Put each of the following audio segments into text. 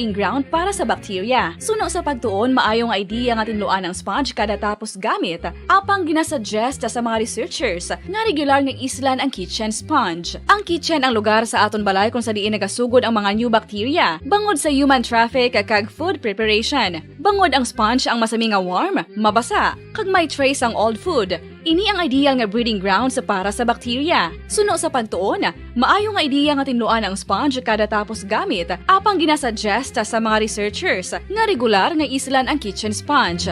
ground para sa bakterya. Suno sa pagtuon, maayong idea nga tinluan ang sponge kada tapos gamit, apang ginasuggest sa mga researchers nga regular nga islan ang kitchen sponge. Ang kitchen ang lugar sa aton balay kung sa diin nagasugod ang mga new bacteria, bangod sa human traffic kag food preparation. Bangod ang sponge ang masami nga warm, mabasa, kag may trace ang old food. Ini ang ideal nga breeding grounds para sa bakterya. Suno sa pagtuon, maayong idea nga tinluan ang sponge kada tapos gamit, apang ginasuggest sa mga researchers nga regular nga islan ang kitchen sponge.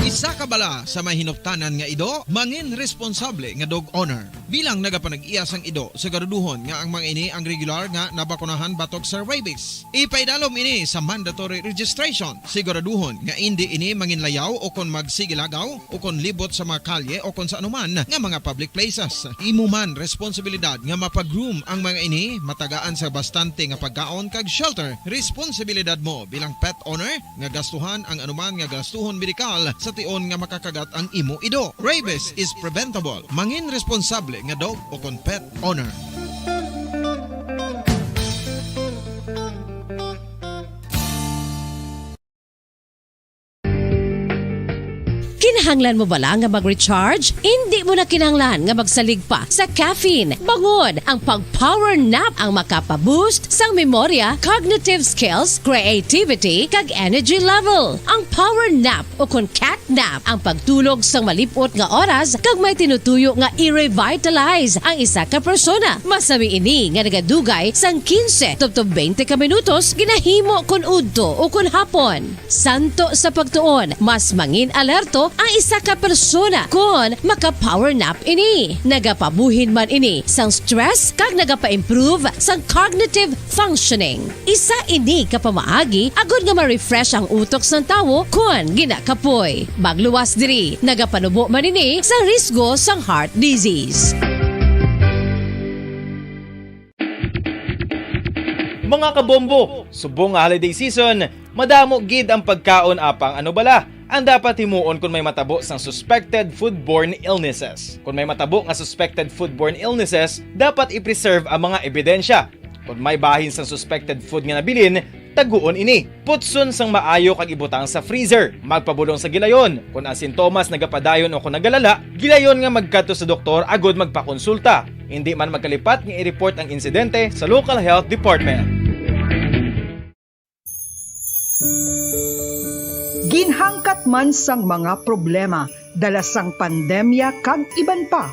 Isa ka bala sa may hinuptanan nga ido, mangin responsable nga dog owner. Bilang nagapanag-iyas ang ido, siguraduhon nga ang mga ini ang regular nga nabakunahan batok sa rabies. Ipaidalom ini sa mandatory registration. Siguraduhon nga hindi ini manginlayaw o kon magsigilagaw o kon libot sa mga kalye o kon sa anuman nga mga public places. Imo man responsibilidad nga mapag-groom ang mga ini, matagaan sa bastante nga pagkaon kag shelter. Responsibilidad mo bilang pet owner nga gastuhan ang anuman nga gastuhon medikal sa tion nga makakagat ang imo ido. Rabies is preventable. Mangin responsable nga dog o kon pet owner. Kinahanglan mo bala nga mag-recharge? Hindi mo na kinahanglan nga magsalig pa sa caffeine. Bangod ang pag-power nap ang makapaboost sang memorya, cognitive skills, creativity, kag energy level. Ang power nap o kon cat nap ang pagtulog sang malipot nga oras kag may tinutuyo nga i-revitalize ang isa ka persona. Masami ini nga nagadugay sang 15 to 20 ka minutos ginahimo kun udto o kun hapon. Santo sa pagtuon, mas mangin alerto ang isa ka persona kung maka-power nap ini. Nagapabuhin man ini sang stress kag nagapa-improve sang cognitive functioning. Isa ini kapamaagi agud nga ma-refresh ang utok sang tawo kung ginakapoy. Magluwas diri, nagapanubo man ini sa risgo sang heart disease. Mga kabombo, subong nga holiday season, madamo gid ang pagkaon apang ano bala ang dapat himuon kung may matabo sang suspected foodborne illnesses. Kung may matabo nga suspected foodborne illnesses, dapat i-preserve ang mga ebidensya. Kung may bahin sang suspected food nga nabilin, taguon ini. Putson sang maayo kag ibutang sa freezer. Magpabulong sa gilayon. Kung ang sintomas nagapadayon o kung nagalala, gilayon nga magkadto sa doktor agud magpakonsulta. Hindi man magkalipat nga i-report ang insidente sa local health department. Ginhangkat man sang mga problema dala sang pandemya kag iban pa.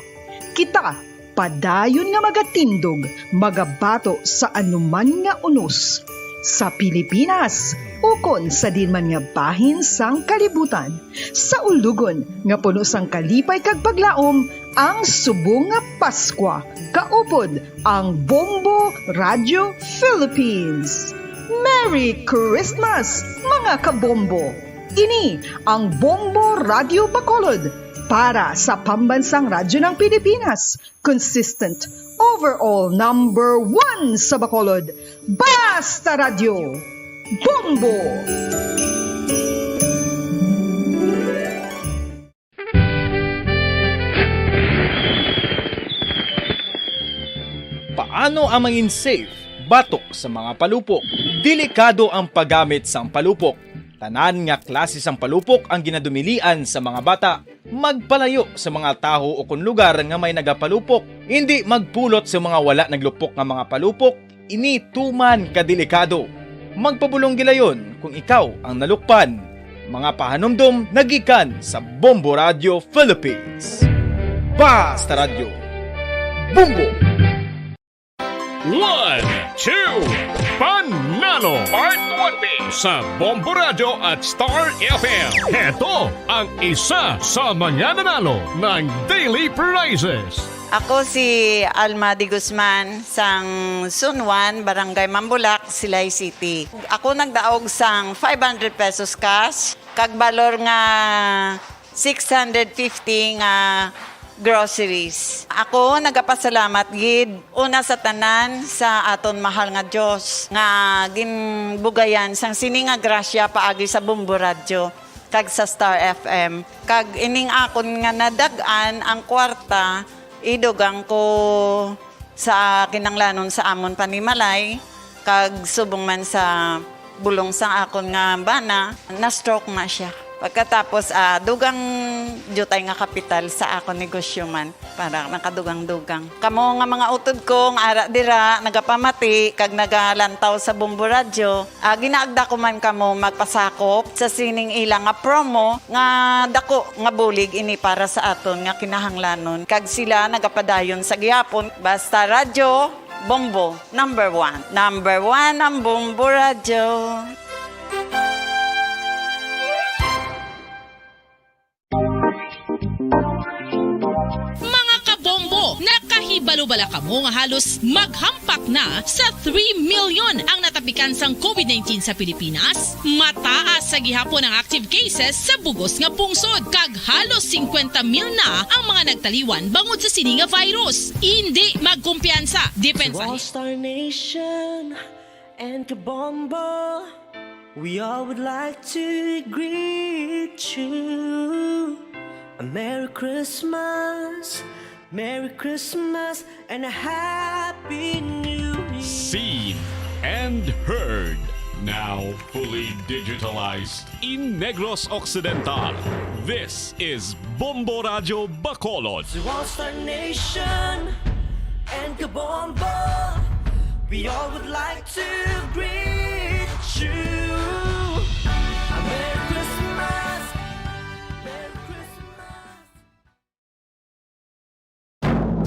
Kita padayon nga magatindog, magabato sa anuman nga unos. Sa Pilipinas, ukon sa dinman nga bahin sang kalibutan. Sa ulugon nga puno sang kalipay kag paglaom, ang subong nga Paskwa. Kaupod ang Bombo Radio Philippines. Merry Christmas, mga kabombo! Ini ang Bombo Radio Bacolod para sa pambansang radyo ng Pilipinas. Consistent, overall number 1 sa Bacolod. Basta Radio! Bombo! Paano ang mangin safe batok sa mga palupok? Delikado ang paggamit sang palupok. Tanan nga klase sang palupok ang ginadumilian sa mga bata. Magpalayo sa mga taho o kun lugar nga may nagapalupok. Hindi magpulot sa mga wala naglupok nga mga palupok. Ini tuman kadelikado. Magpabulong gilayon kung ikaw ang nalukpan. Mga pahanumdum nagikan sa Bombo Radio Philippines. Basta Radio Bombo! 1, 2, Panalo Part 1B sa Bombo Radio at Star FM. Ito ang isa sa mga nanalo ng daily prizes. Ako si Alma de Guzman sang Sunwan, Barangay Mambulak, Silay City. Ako nagdaog sang 500 pesos cash, kag balor nga 650 nga groceries. Ako nagapasalamat gid una sa tanan sa aton mahal nga Dios nga ginbugayan sang sini nga grasya paagi sa Bombo Radio kag sa Star FM. Kag ining akon nga nadagan ang kwarta idugang ko sa kinanglanon sa amon panimalay, kag subong man sa bulong sa akon nga bana, na-stroke na siya. Pagkatapos, dugang jutay nga kapital sa akon negosyo man, para nakadugang-dugang. Kamo nga mga utod ko, nga ara dira, nagapamati, kag nagalantaw sa Bombo Radio, ginaagda ko man kamo magpasakop sa sining ilang nga promo, nga dako nga bulig ini para sa aton nga kinahanglanon. Kag sila nagapadayon sa gihapon, basta radyo, Bombo, number 1. Number 1 ang Bombo Radio. Mga kabombo, nakahibalo-bala ka mo nga halos maghampak na sa 3 million ang natapikan sang COVID-19 sa Pilipinas. Mataas sa gihapon ang active cases sa bugos nga pungsod, kag halos 50 mil na ang mga nagtaliwan bangod sa sini nga virus. Hindi magkumpiyansa, depensa. Star Nation and Bombo, we all would like to greet you. A Merry Christmas, and a Happy New Year. Seen and heard. Now fully digitalized in Negros Occidental. This is Bombo Radio Bacolod. Star Nation and Bombo, we all would like to greet you. A Merry Christmas, Merry Christmas.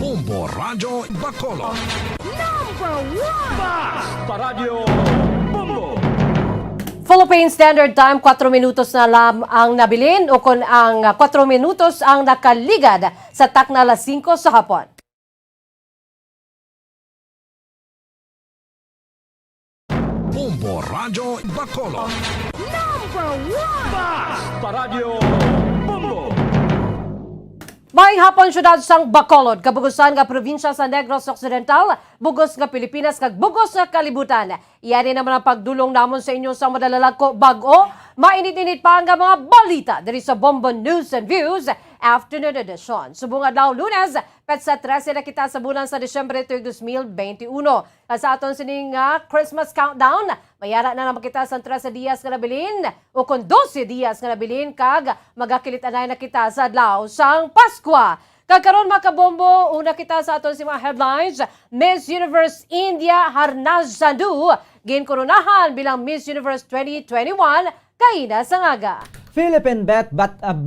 Bombo Radio Bacolod. Philippine Standard Time, 4 minutos na lang ang nabilin o kung ang 4 minutos ang nakaligad sa takna alas 5 sa hapon. Bombo Radio Bacolod. May hapon syudad sang Bacolod, kabugusan nga probinsya sa Negros Occidental, bugos nga Pilipinas, kag bugos nga kalibutan. Iyari naman ang pagdulong namon sa inyo sa madalalako bago, mainit-init pa ang mga balita diri sa Bombo News and Views Afternoon Edition. Subong adlaw Lunes, petsa 13 na kita sa bulan sa Disyembre 2021. Sa aton sining Christmas countdown, mayara na naman kita sa 13 dias nga nabilin o kung 12 dias nga nabilin kag magakilit-anay na kita sa adlaw sang Pasko. Kagkaroon mga kabombo, una kita sa aton si mga headlines. Miss Universe India Harnaz Sandhu, ginkoronahan bilang Miss Universe 2021, kaina sa ngaga. Philippine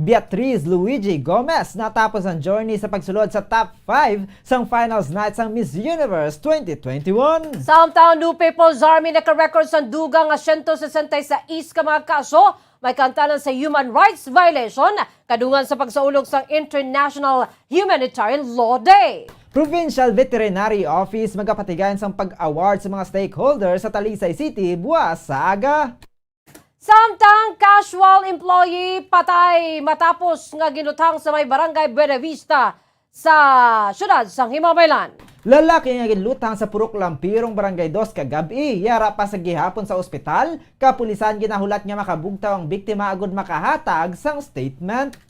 Beatriz Luigi Gomez natapos ang journey sa pagsulod sa top 5 sang finals night sang Miss Universe 2021. Samtang New People's Army naka-record sa dugang 166 ka mga kaso, may kantanan sa human rights violation, kadungan sa pagsaulog sa International Humanitarian Law Day. Provincial Veterinary Office magapatigayan sang pag-award sa mga stakeholders sa Talisay City buwas sa aga. Samtang casual employee patay matapos nga ginutang sa may barangay Buena Vista sa syudad sang Himabaylan. Lalaki nga ginlutang sa Purok Lampirong Barangay 2 kagabi, yara pa sa gihapon sa ospital, kapulisan ginahulat nga makabugtaw ang biktima agud makahatag sang statement.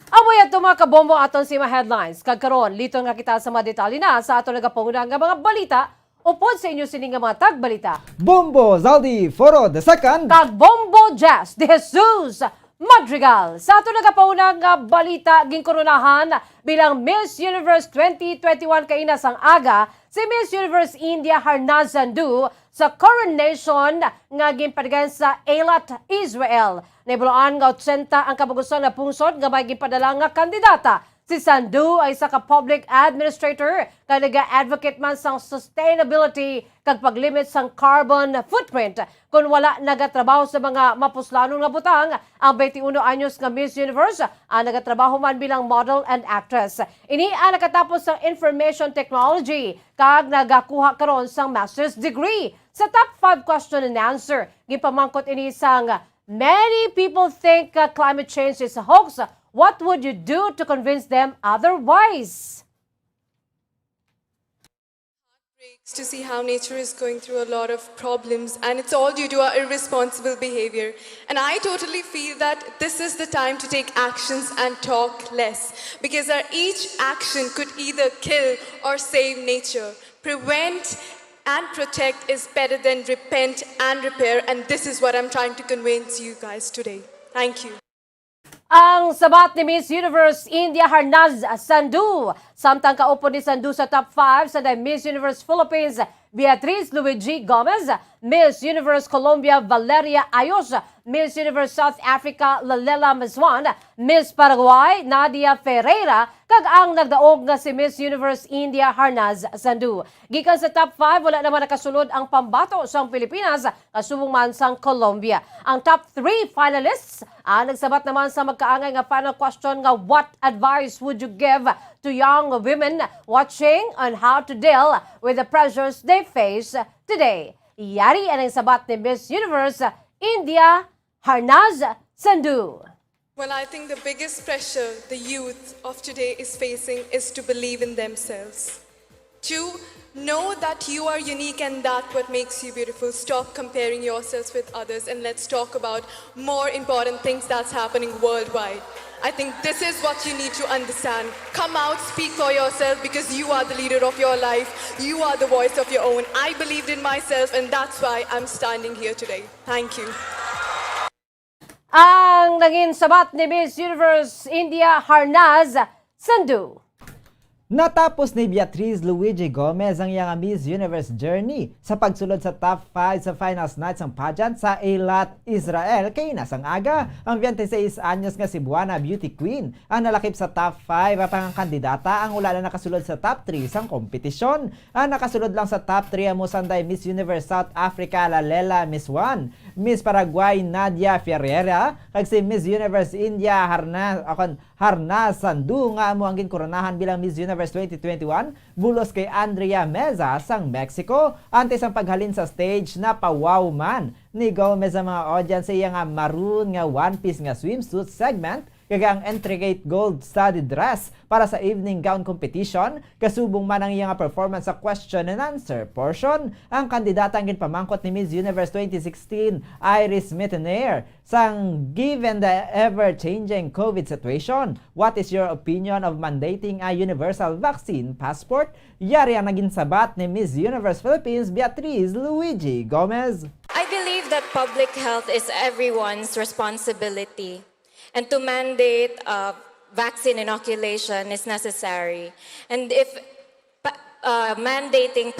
Amoy ato mga kabombo aton si mga headlines. Kagkaroon, lito nga kita sa mga detalye na sa ato nagapunguna nga mga balita upod sa inyo sining nga mga tagbalita. Bombo, Zaldy, Forro, the second. Kag Bombo Jazz, Dejesus, Madrigal. Sa ato nagapaunang balita, ginkoronahan bilang Miss Universe 2021 kaina sang aga, si Miss Universe India Harnaz Sandhu sa coronation nga ginpadagan sa Eilat, Israel. Naibulaan nga 80 ang kabagusan na pungsod nga may ginpadala nga kandidata. Si Sandhu ay sa ka-public administrator kag naga-advocate man sang sustainability kag paglimit sang carbon footprint kung wala nagatrabaho sa mga mapuslanong nga butang. Ang 21 anyos nga Miss Universe ang nagatrabaho man bilang model and actress. Ini ang nakatapos sang information technology kag nagakuha karon sang master's degree. Sa top 5 question and answer, gipamangkot ini sang many people think climate change is a hoax. What would you do to convince them otherwise? To see how nature is going through a lot of problems, and it's all due to our irresponsible behavior. And I totally feel that this is the time to take actions and talk less, because each action could either kill or save nature. Prevent and protect is better than repent and repair, and this is what I'm trying to convince you guys today. Thank you. Ang sabat ni Miss Universe India Harnaz Sandu. Samtang kaupo ni Sandu sa top 5 sa Miss Universe Philippines, Beatriz Luigi Gomez, Miss Universe Colombia Valeria Ayos, Miss Universe South Africa Lalela Mazwan, Miss Paraguay Nadia Ferreira, kag ang nagdaog nga si Miss Universe India Harnaz Sandu. Gikan sa top 5, wala naman nakasulod ang pambato sa Pilipinas, kasubong man sang Colombia. Ang top 3 finalists, nagsabat naman sa magkaangay nga final question nga what advice would you give to young women watching on how to deal with the pressures they face today. Yari ang sabat ni Miss Universe India Harnaz Sandu. Well, I think the biggest pressure the youth of today is facing is to believe in themselves. To know that you are unique and that what makes you beautiful. Stop comparing yourselves with others and let's talk about more important things that's happening worldwide. I think this is what you need to understand. Come out, speak for yourself because you are the leader of your life. You are the voice of your own. I believed in myself and that's why I'm standing here today. Thank you. Ang naging sabat ni Miss Universe India Harnaz Sandu. Natapos ni Beatriz Luigi Gomez ang iyang Miss Universe journey sa pagsulod sa top 5 sa finals night ng pageant sa Eilat, Israel kay nasang aga. Ang 26 anyos nga Cebuana beauty queen ang nalakip sa top 5 apang ang kandidata ang wala na nakasulod sa top 3 sang kompetisyon. Ang nakasulod lang sa top 3 ang musanday Miss Universe South Africa Lalela Miswan, Miss Paraguay Nadia Ferreira, kag si Miss Universe India Harnaz Sandu nga amo ang ginkoronahan bilang Miss Universe 2021 bulos kay Andrea Meza sang Mexico. Antes ang paghalin sa stage na pawaw man ni Gomez ang mga audience sa iya nga maroon nga one piece nga swimsuit segment kag ang intricate gold-studded dress para sa evening gown competition, kasubong man ang iya nga performance sa question and answer portion. Ang kandidata ang ginpamangkot ni Miss Universe 2016 Iris Mittenair sang given the ever-changing COVID situation, what is your opinion of mandating a universal vaccine passport? Yari ang naging sabat ni Miss Universe Philippines Beatriz Luigi Gomez. I believe that public health is everyone's responsibility. And to mandate vaccine inoculation is necessary. And if mandating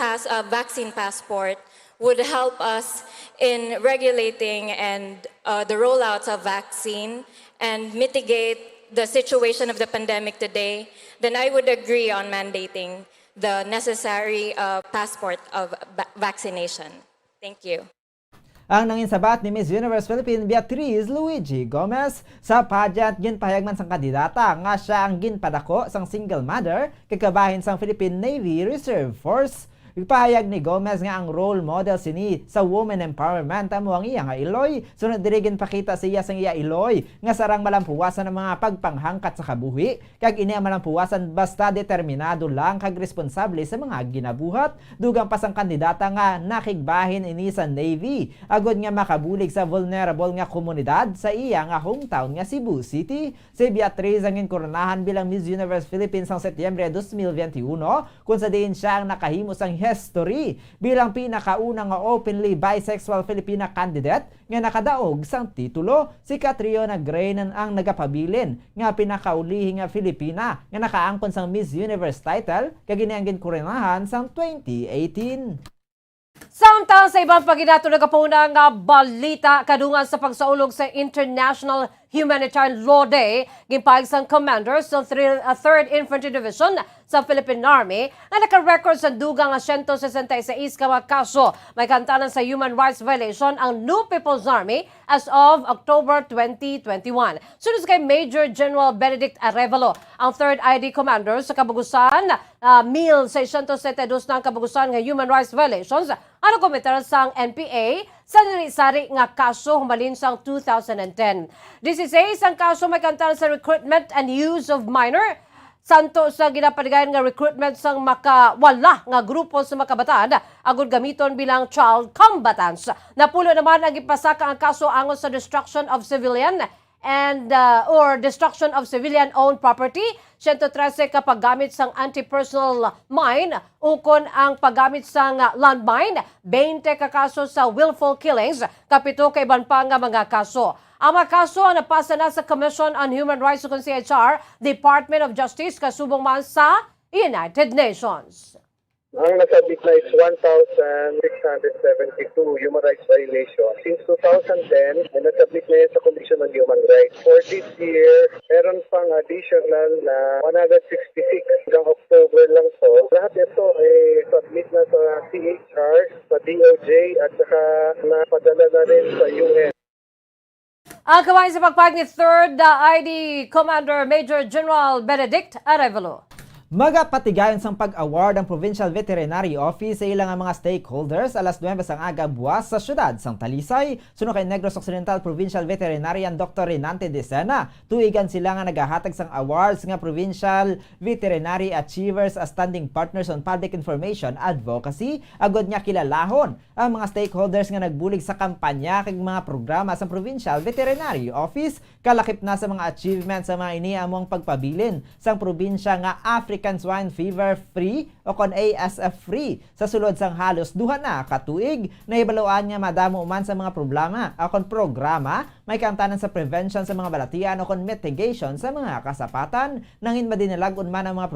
vaccine passport would help us in regulating and the rollouts of vaccine and mitigate the situation of the pandemic today, then I would agree on mandating the necessary passport of vaccination. Thank you. Ang nangin sabat ni Miss Universe Philippines Beatriz Luigi Gomez sa pageant ginpahayagman sang kandidata nga siya ang ginpadako sang single mother kakabahin sang Philippine Navy Reserve Force. Ipahayag ni Gomez nga ang role model sini sa women empowerment amo ang iya nga iloy. Sunod dirigin pakita siya sang iya iloy nga sarang malampuwasan ng mga pagpanghangkat sa kabuhi kag ini ang malampuwasan basta determinado lang kag responsable sa mga ginabuhat. Dugang pa sang kandidata nga nakigbahin ini sa Navy agod nga makabulig sa vulnerable nga komunidad sa iya nga hometown nga Cebu City. Si Beatriz ang inkoronahan bilang Miss Universe Philippines sang Setyembre 2021 kung sa diin siya ang nakahimo sang history bilang pinakauna nga openly bisexual Filipina candidate nga nakadaog sang titulo. Si Catriona Graynan ang nagapabilin nga pinakaulihing nga Filipina nga nakaangkon sang Miss Universe title kag ginianggin koronahan sang 2018. Samtang sa ibang paginato nagapuna nga balita kadungan sa pagsaulog sa International Humanitarian Law Day, gimpahig sang commanders sa 3rd Infantry Division sa Philippine Army na naka-record sa dugang 166 ka mga kaso. May kantanan sa human rights violation ang New People's Army as of October 2021. Sunod kay Major General Benedict Arevalo, ang 3rd ID Commander sa Kabugusan, 1672 ng Kabugusan nga human rights violations, ano komentar sang NPA sa sari nga kaso humalin sang 2010. 16 ang kaso may kantanan sa recruitment and use of minor. Santo sa ginapaligayan nga recruitment sang makawala nga grupo sa makabataan agud gamiton bilang child combatants. Napulo naman ang ipasaka ang kaso angon sa destruction of civilian and or destruction of civilian-owned property, 113 ka paggamit sang anti-personal mine, ukon ang paggamit sang landmine, 20 ka kaso sa willful killings, 7 ka iban pa nga mga kaso. Ang mga kaso napasa na sa Commission on Human Rights ug CHR, Department of Justice kasubong man sa United Nations. Ang nasabit na is 1,672 human rights violations. Since 2010, ay nasabit na yan sa Commission on Human Rights. For this year, meron pang additional na 166 hanggang October lang to. Lahat ito ay submit na sa CHR, sa DOJ, at saka napadala na rin sa UN. Ang kawain sa pagpag ni 3rd ID Commander Major General Benedict Arevalo. Magapatigayon sang pag-award ang Provincial Veterinary Office sa ilang mga stakeholders alas 9 sang aga buwas sa syudad sang Talisay. Suno kay Negros Occidental Provincial Veterinarian Dr. Renante Decena, tuigan sila nga nagahatag sang awards nga Provincial Veterinary Achievers as Standing Partners on Public Information Advocacy. Agod niya kilalahon ang mga stakeholders nga nagbulig sa kampanya kag mga programa sa Provincial Veterinary Office. Kalakip na sa mga achievements sa mga iniamong pagpabilin sang probinsya nga African Swine Fever Free o kon ASF Free sa sulod sang halos duha na katuig. Nahibaluan nga madamo man sa mga problema o kon programa may kamtanan sa prevention sa mga balatian o kon mitigation sa mga kasapatan. Nangin madinalagon man ang mga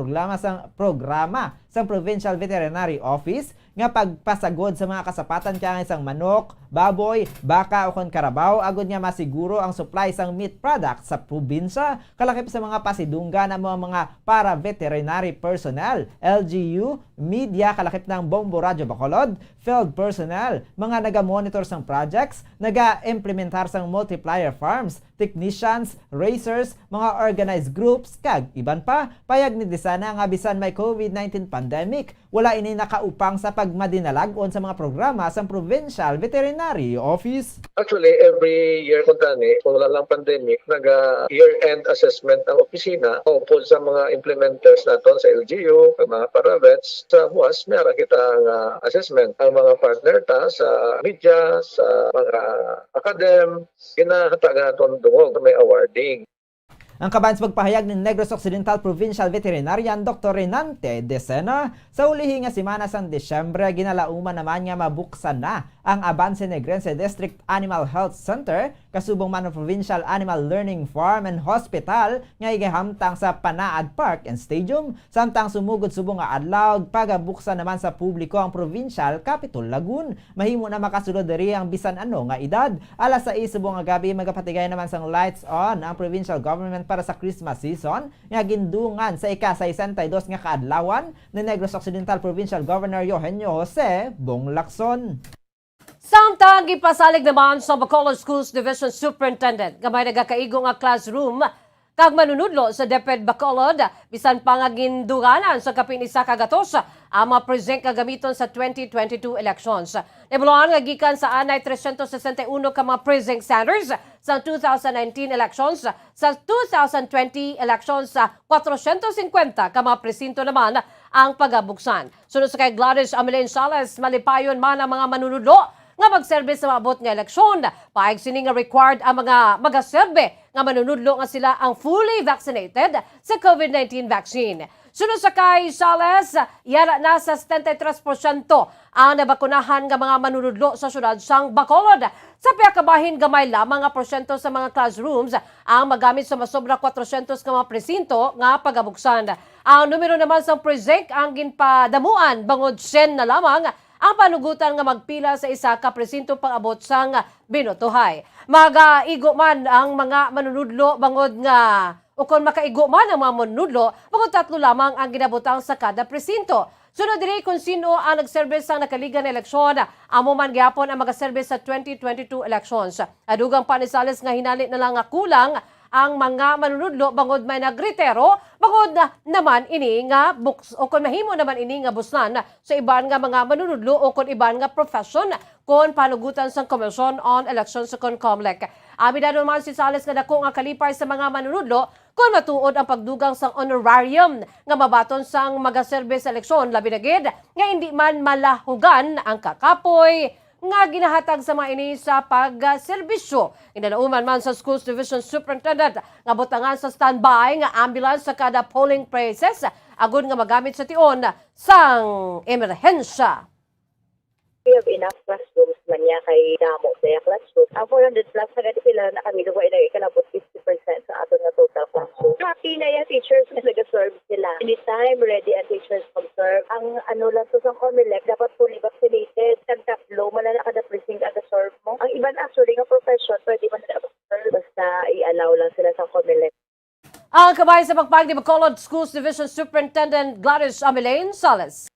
programa sa Provincial Veterinary Office nga pagpasagod sa mga kasapatan kaya isang manok, baboy, baka o kon karabaw agud nga masiguro ang supply sang meat products sa probinsya. Kalakip sa mga pasidunggan ang mga para-veterinary personnel, LGU, media, kalakip ng Bombo Radio Bacolod, field personnel, mga naga-monitor sang projects, naga-implementar sang multiplier farms, technicians, racers, mga organized groups, kag iban pa. Payag ni Desana nga bisan may COVID-19 pandemic, wala ini nakaupang sa pagmadinalagon sa mga programa sa Provincial Veterinary Office. Actually, every year kung wala lang pandemic, nag-year-end assessment ang opisina tungkol sa mga implementers naton sa LGU, mga para-vets. Sa buwas, meron kitang assessment. Ang mga partner ta sa media, sa mga academ, kinahatagan naton dungog na may awarding. Ang kaban sa pagpahayag ni Negros Occidental Provincial Veterinarian Dr. Renante Decena, sa ulihi nga semana sang Desyembre, ginalauman naman nga mabuksan na ang Avance Negrense District Animal Health Center, kasubong man ng Provincial Animal Learning Farm and Hospital nga igahamtang sa Panaad Park and Stadium, samtang sumugod subong nga adlaw pagabuksan naman sa publiko ang Provincial Capitol Lagun. Mahimo na makasulod diri ang bisan ano nga edad. Alas 6 subong nga gabi magapatigay naman sang lights on ang provincial government para sa Christmas season nga gindungan sa ika-62 nga kaadlawan ni Negros Occidental Provincial Governor Eugenio Jose Bonglacson. Samtang gipasalig naman sa Bacolod Schools Division Superintendent gamay nagakaigo nga classroom kag manunudlo sa DepEd Bacolod bisan pa nga ginduganan sa kapin isa ka gatos ang mga present kagamiton sa 2022 elections. Nebuluhan nga gikan sa anay 361 ka mga precinct centers sa 2019 elections, sa 2020 elections sa 450 ka mga presinto naman ang pagabuksan. Sunod sa kay Gladys Amelin Salas, malipayon man ang mga manunudlo nga magserbe sa maabot nga eleksyon. Paig sini nga required ang mga magaserbe nga manunudlo nga sila ang fully vaccinated sa COVID-19 vaccine. Sunod sa kay Salas, yara na sa 73% ang nabakunahan nga mga manunudlo sa syudad sang Bacolod. Sa piyakabahin gamay lamang nga porsyento sa mga classrooms ang magamit sa masobra 400 nga mga presinto nga pagabuksan. Ang numero naman sa precinct ang ginpadamuan bangod 10 na lamang ang panugutan nga magpila sa isa ka presinto pang-abot sang binotohay. Magaigo man ang mga manunudlo bangod nga o kung makaigo man ang mga manunudlo, bangod 3 lamang ang ginabutang sa kada presinto. Sunod diri kung sino ang nagserbe sa nakaligan na eleksyon, amo man gyapon ang magaserbe sa 2022 elections. Adugang pa ni Sales nga hinali na lang nga kulang ang mga manunudlo bangod may nagritero, bangod naman ini nga books o kung mahimo naman ini nga buslan sa iban nga mga manunudlo o kung iban nga profession kon panugutan sa Commission on Elections sa COMELEC. Amidado naman si Sales nga dako nga kalipay sa mga manunudlo kung matuod ang pagdugang sang honorarium nga mabaton sang magaserbe sa eleksyon labi na gid nga hindi man malahugan ang kakapoy, nga ginahatag sa mga ini sa pagserbisyo. Inalauman man sa Schools Division Superintendent nga butangan sa standby nga ambulance sa kada polling places agud nga magamit sa tion sang emerhensya. We have enough classrooms man niya kay damo sa classroom. Ang 400 plus na ganito sila na kami luwa na ikalabot 50% sa aton na total classroom. Happy na yung teachers na nag-serve sila. Anytime ready ang teachers mag-serve. Ang ano lang to sa COMELEC, dapat fully vaccinated. Tagtatlo, malala kada precinct ang serve mo. Ang iban actually nga profession, pwede man na mag-serve. Basta i-allow lang sila sa COMELEC. Ang kabay sa pagpag ni Bacolod Schools Division Superintendent Gladys Amilaine Salas.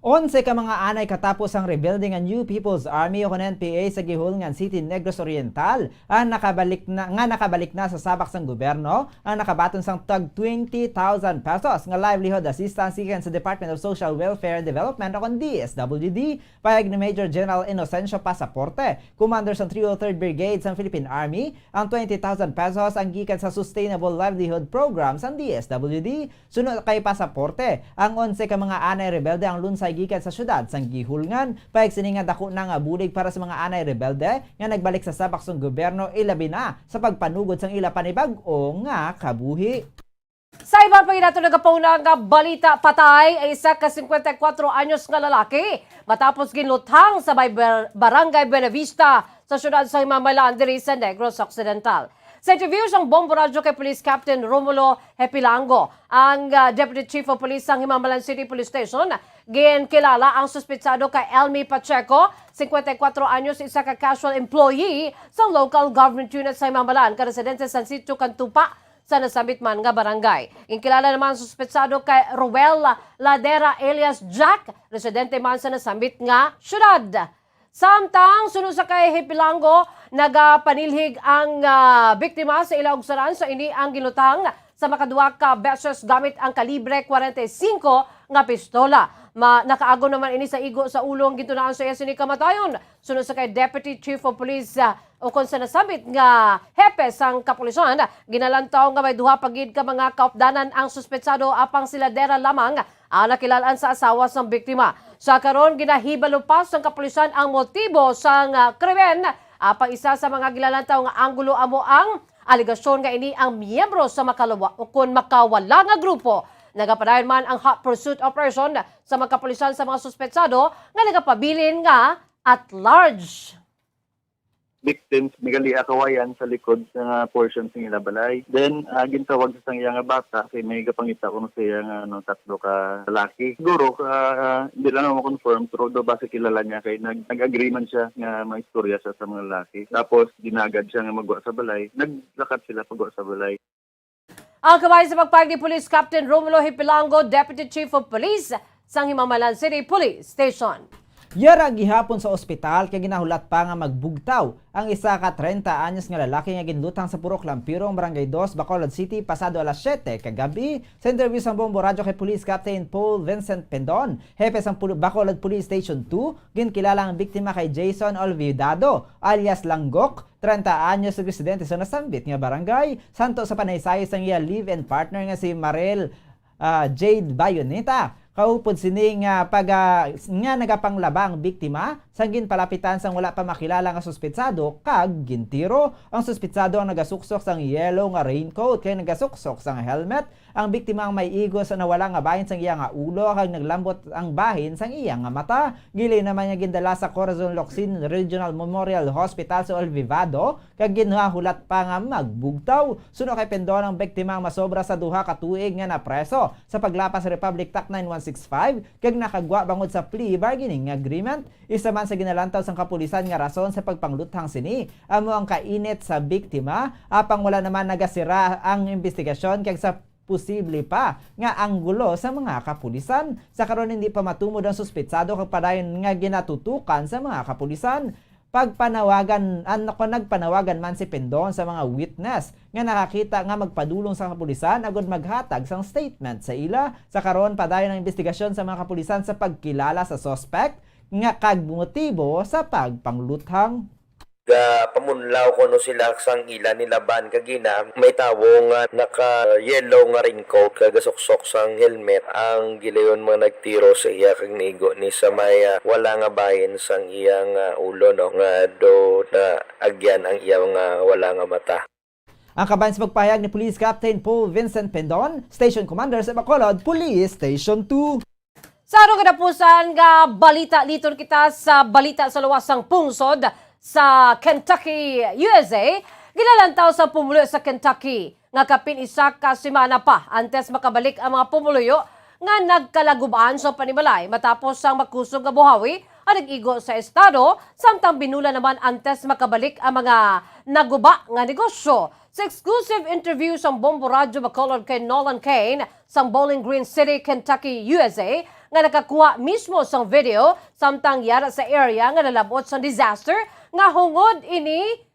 11 ka mga anay katapos ang rebuilding ang New People's Army o NPA sa Gihulngan City, Negros Oriental ang nakabalik na sa sabak sang gobyerno ang nakabaton sang tag 20,000 pesos nga livelihood assistance gikan sa Department of Social Welfare and Development o DSWD payag ni Major General Inocencio Pasaporte, commander sang 303rd Brigade sang Philippine Army. Ang 20,000 pesos ang gikan sa Sustainable Livelihood Program sang DSWD. Sunod kay Pasaporte, ang 11 ka mga anay rebelde ang lunsay gikan sa syudad sang Gihulngan payag sininga dako na nga bulig para sa mga anay rebelde nga nagbalik sa sabak sang gobyerno ilabi na sa pagpanugod sang ila panibag-o nga kabuhi. Sa iba pa nato nagapuna nga balita, patay ay isa ka 54 anyos nga lalaki matapos ginluthang sa Barangay Buenavista sa syudad sa Himamalan diri sa Negros Occidental. Sa interview sang Bombo Radio kay Police Captain Romulo Hepilango, ang Deputy Chief of Police sang Himamalan City Police Station, ginkilala ang suspetsado kay Elmi Pacheco, 54 anyos, isa ka casual employee sa local government unit sa Himamalan, ka-residente sa Sitio Cantupa sa nasabit man nga barangay. Ginkilala naman ang suspetsado kay Ruel Ladera alias Jack, residente man sa nasabit nga syudad. Samtang sunod sa kay Hepilango, nagapanilhig ang biktima sa ilaog saran sa ini ang gilutang sa makaduwa ka beses gamit ang kalibre 45 nga pistola. Nakaago naman ini sa igo sa ulo ang gintunaan sa iya sini kamatayon. Sunod sa kay Deputy Chief of Police o kung sa nasabit nga hepe sang kapulisan, ginalantaw nga may duha pagid ka mga kaupdanan ang suspetsado apang sila dera lamang ang nakilalaan sa asawa sang biktima. Sa karon ginahibalo pa sang kapulisan ang motibo sang krimen apang isa sa mga gilalantaw nga anggulo amo ang aligasyon nga ini ang miyembro sa makalawa o kun makawala nga grupo. Nagapadayon man ang hot pursuit operation sa mga kapulisan sa mga suspetsado nga nagapabilin nga at large. Victims migali akawayan sa likod sa portion sa ila balay. Then gintawag sa iya nga bata kay may gapangita kuno sa iya nga tatlo ka lalaki. Siguro hindi lang mo confirm pero do base kilala niya kay nag-agreement siya nga may istorya sa mga lalaki. Tapos dinagad siya nga magwa sa balay. Naglakad sila pagwa sa balay. Ang kabay sa pagpag ni Police Captain Romulo Hepilango, Deputy Chief of Police sang Himamalan City Police Station. Yara gihapon sa ospital kay ginahulat pa nga magbugtaw ang isa ka 30 anyos nga lalaki nga ginlutang sa Purok Lampirong, Barangay 2, Bacolod City pasado alas 7 kagabi. Sa interview sa Bombo Radio kay Police Captain Paul Vincent Pendon, hepe sang Bacolod Police Station 2, ginkilala ang biktima kay Jason Olvidado alias Langgok, 30 anyos sa residente sa nasambit nga barangay. Santo sa panaysayo sang iya live-in partner nga si Marel Jade Bayoneta. Kaupod sini nga nga nagapanglaba ang biktima sang ginpalapitan sang wala pa makilala nga suspetsado kag gintiro. Ang suspetsado ang nagasuksok sang yellow nga raincoat kay nagasuksok sang helmet. Ang biktima ang may igo sa nawala nga bahin sang iya nga ulo kag naglambot ang bahin sang iya nga mata. Gili naman niya gindala sa Corazon Locsin Regional Memorial Hospital sa Olvivado kag ginhahulat pa nga magbugtaw. Suno kay Pendon ang biktima ang masobra sa duha ka tuig nga napreso sa paglapas sa Republic Act 9165 kag nakagwa bangod sa plea bargaining agreement. Isa man sa ginalantaw sang kapulisan nga rason sa pagpangluthang sini amo ang kainit sa biktima apang wala naman nagasira ang investigasyon kag sa posible pa nga anggulo sa mga kapulisan. Sa karon hindi pa matumod ang suspetsado kag padayon nga ginatutukan sa mga kapulisan. Nagpanawagan man si Pendon sa mga witness nga nakakita nga magpadulong sa kapulisan agud maghatag sang statement sa ila. Sa karon padayon ang investigasyon sa mga kapulisan sa pagkilala sa suspect nga kag motibo sa pagpangluthang. pamunlaw ko no sila sang ila nilaban kagina may tawo nga naka yellow nga raincoat kagasuksok sang helmet ang gilayon mga nagtiro sa iya kag nigo ni sa may wala nga bahin sang iyang ulo no nga do na agyan ang iyang wala nga mata. Ang kabayan sa pagpahayag ni Police Captain Paul Vincent Pendon, Station Commander sa Bacolod, Police Station 2. Sa arong kadapusan nga balita liton kita sa balita sa luwasang pungsod sa Kentucky, USA. Gilalantaw sa pumuluyo sa Kentucky nga kapin isa ka semana pa antes makabalik ang mga pumuluyo nga nagkalagubaan sa panimalay matapos ang makusog nga buhawi ang nag-igo sa estado, samtang binula naman antes makabalik ang mga naguba nga negosyo. Sa exclusive interview sa Bombo Radio Bacolod kay Nolan Kane sa Bowling Green City, Kentucky, USA, nga nakakuha mismo sa video samtang yara sa area nga nalabot sa disaster nga hungod ini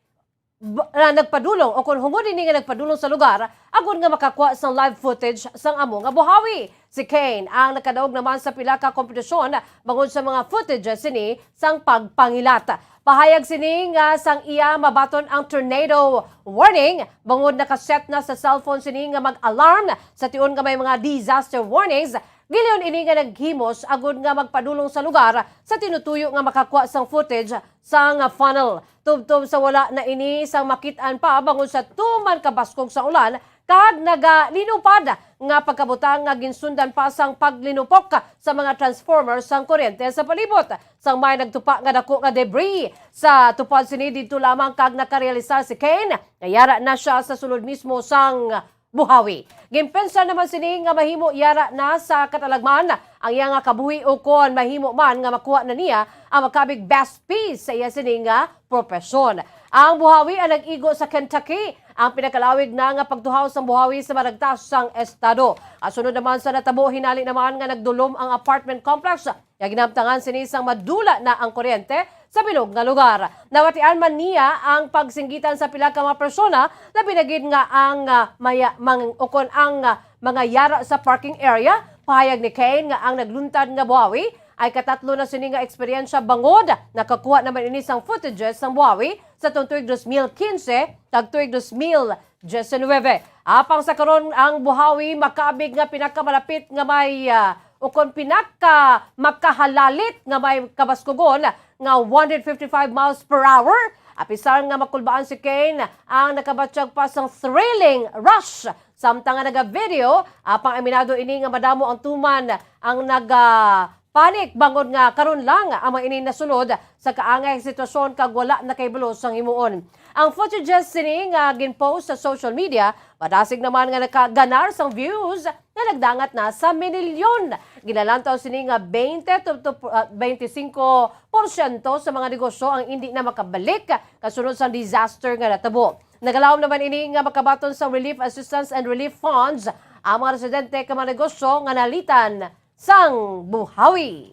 nagpadulong o kung hungod ini nga nagpadulong sa lugar agud nga makakuha sa live footage sang amo nga buhawi. Si Kane ang nakadaog naman sa pila ka kompetisyon bangod sa mga footages sini sang pagpangilat. Pahayag sini nga sang iya mabaton ang tornado warning bangod nakaset na sa cellphone sini nga mag-alarm sa tiun nga may mga disaster warnings. Giliyon ini nga naghimos agud nga magpadulong sa lugar sa tinutuyo nga makakuha sang footage sang funnel. Tubtob sa wala na ini sang makitaan pa bangod sa tuman kabaskog sa ulan kag nagalinupad nga pagkabutang nga ginsundan pa sang paglinupok sa mga transformers sang kuryente sa palibot. Sang may nagtupa nga dako nga debris sa tupad sini dito lamang kag nakarealisar si Kane. Nayara na siya sa sulod mismo sang buhawi. Gimpensa naman sini nga mahimo yara na sa katalagman ang iya nga kabuhi o kon mahimo man nga makuha na niya ang makabig best piece sa iya sini nga profesyon. Ang buhawi ang nag-igo sa Kentucky ang pinakalawig na nga pagtuhaw sa buhawi sa maragtas sang estado. Asunod naman sa natabo hinali naman nga nagdulom ang apartment complex. Nga ginamtangan sini sang madula na ang kuryente sa bilog nga lugar. Nawatian man niya ang pagsinggitan sa pila ka mga persona na binagid nga ang mga yara sa parking area. Pahayag ni Kane nga ang nagluntad nga buhawi ay katatlo na sini nga eksperyensya bangod. Nakakuha naman ini sang footages sang buhawi sa tuig 2015 kag tuig 2019. Apang sa karon ang buhawi makabig nga pinakamalapit nga may ukon pinaka makahalalit nga may kabaskugon nga 155 miles per hour. Apisar nga makulbaan si Kane ang nakabatsyag pa sang thrilling rush. Samtang nga naga-video, apang aminado ini nga madamo ang tuman ang panik bangod nga karon lang ang mga ini nasunod sa kaangay sitwasyon kag wala na kay bulos sang himuon. Ang footages sini nga ginpost sa social media, madasig naman nga nakaganar sang views na nagdangat na sa milyon. Ginalantaw sini nga 20 to 25% sa mga negosyo ang hindi na makabalik kasunod sa disaster nga natabo. Nagalawom naman ini nga makabaton sa relief assistance and relief funds ang mga residente ka mga negosyo nga nalitan sang buhawi.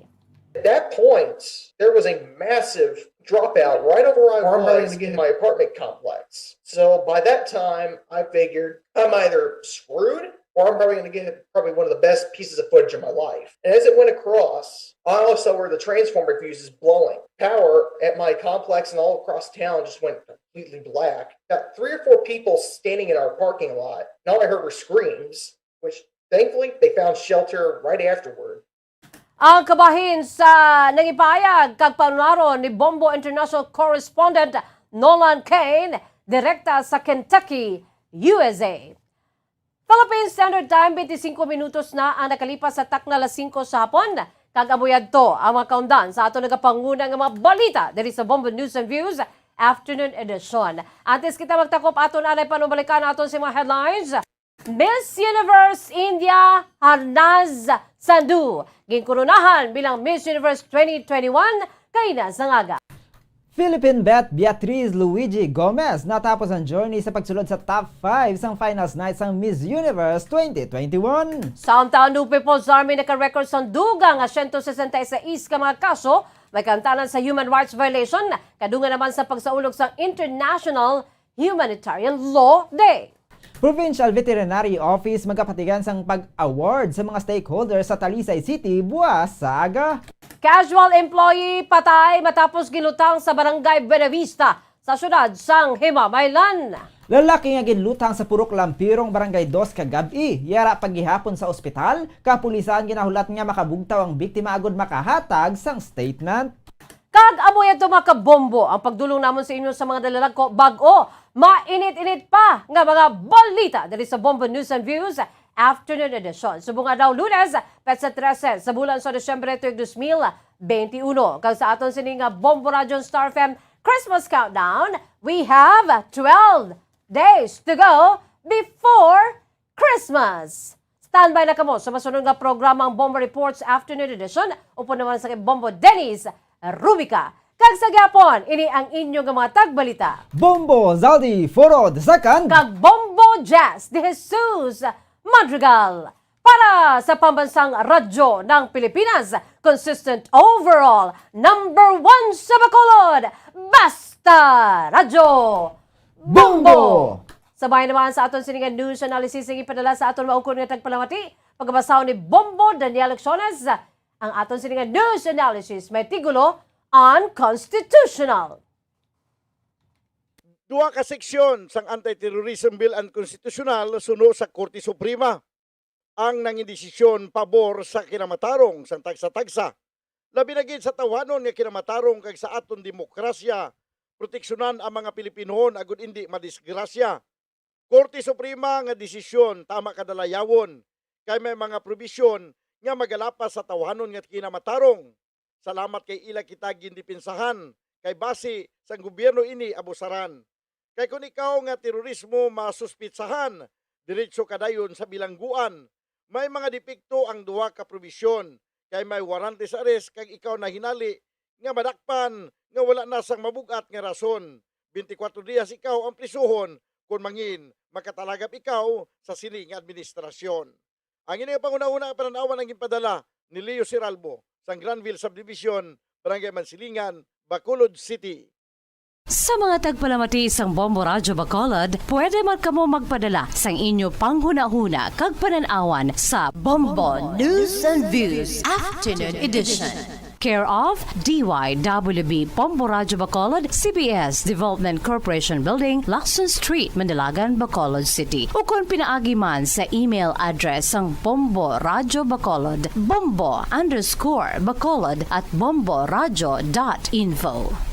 At that point, there was a massive dropout right over where I was in my apartment complex. So by that time, I figured I'm either screwed or I'm probably going to get one of the best pieces of footage of my life. And as it went across, I also saw where the transformer fuse is blowing. Power at my complex and all across town just went completely black. Got 3 or 4 people standing in our parking lot. And all I heard were screams, which thankfully they found shelter right afterward. Ang kabahin sa nangipayag kag panunaro ni Bombo International Correspondent Nolan Kane direkta sa Kentucky, USA. Philippine Standard Time, 25 minutos na ang nakalipas sa takna 5 sa hapon. Kag-abuyag to ang mga kaundan sa ato nagapanguna ng mga balita diri sa Bombo News and Views Afternoon Edition. Antes kita magtakop aton alay panubalikan aton sa mga headlines. Miss Universe India Harnaz Sandhu ginkurunahan bilang Miss Universe 2021 kay Nasangaga. Philippine Bet Beatriz Luigi Gomez natapos ang journey sa pagsulod sa top 5 sang finals night sang Miss Universe 2021. Samtang New People's Army naka-record sa dugang 166 ka mga kaso, may kantanan sa human rights violation, kadungan naman sa pagsaulog sa International Humanitarian Law Day. Provincial Veterinary Office magkapatigan sang pag-award sa mga stakeholders sa Talisay City buwas sa aga. Casual employee patay matapos gilutang sa Barangay Buenavista sa syudad sang Himamaylan. Lalaki nga ginlutang sa purok Lampirong Barangay 2 kagabi. Yara paghihapon sa ospital, kapulisan ginahulat nga makabugtaw ang biktima agud makahatag sang statement. Kag amoy ito mga kabombo ang pagdulong namon sa inyo sa mga dalalag ko bago mainit-init pa nga mga balita dali sa Bombo News and Views Afternoon Edition. Subunga daw Lunes, petsa 13 sa bulan sa Desyembre 2021. Kag sa aton sining nga Bombo Radio Star FM Christmas Countdown, we have 12 days to go before Christmas. Standby na kamo sa masunod nga programang Bombo Reports Afternoon Edition. Upo naman sa Bombo Dennis Rubica. Kag sa gyapon, ini ang inyong mga tagbalita. Bombo, Zaldy, Forro, II. Kag Bombo Jazz, Dejesus, Madrigal. Para sa pambansang radyo ng Pilipinas, consistent overall, number 1 sa Bacolod, Basta Radyo Bombo! Sabay naman sa aton siningan news analysis ang ipadala sa aton maukon nga tagpalamati, pagbabasaw ni Bombo Daniel Lecciones. Ang aton siningan news analysis may tigulo unconstitutional. Duha ka seksyon sang Anti-Terrorism Bill unconstitutional suno sa Korte Suprema. Ang nangindesisyon pabor sa kinamatarong sang tagsa-tagsa. Labi na gid sa tawanon nga kinamatarong kag sa aton demokrasya, proteksyonan ang mga Pilipinohon agud indi madisgrasya. Korte Suprema nga desisyon tama kadalayawon kay may mga probisyon nga magalapas sa tawanon nga kinamatarong. Salamat kay ila kita gindipinsahan kay base sang gobyerno ini abusaran. Kay kung ikaw nga terorismo masuspitsahan, diretso kadayon sa bilangguan. May mga depekto ang duha ka probisyon kay may warrante sa arrest kag ikaw na hinali nga madakpan nga wala na sang mabugat nga rason. 24 dias ikaw ang prisuhon kung mangin makatalagap ikaw sa sining administrasyon. Ang ini panguna-una pananawan ang gipadala ni Leo Siralbo sa Granville Subdivision, Barangay Mansilingan, Bacolod City. Sa mga tagpalamati sang Bombo Radio Bacolod, pwede man kamo magpadala sang inyo panghuna-huna kag pananawan sa Bombo News and Views Afternoon Edition. Care of DYWB Bombo Radio Bacolod, CBS Development Corporation Building, Lacson Street, Mandilagan, Bacolod City. O kung pinaagi man sa email address ang Bombo Radio Bacolod, bombo_bacolod@bomboradio.info.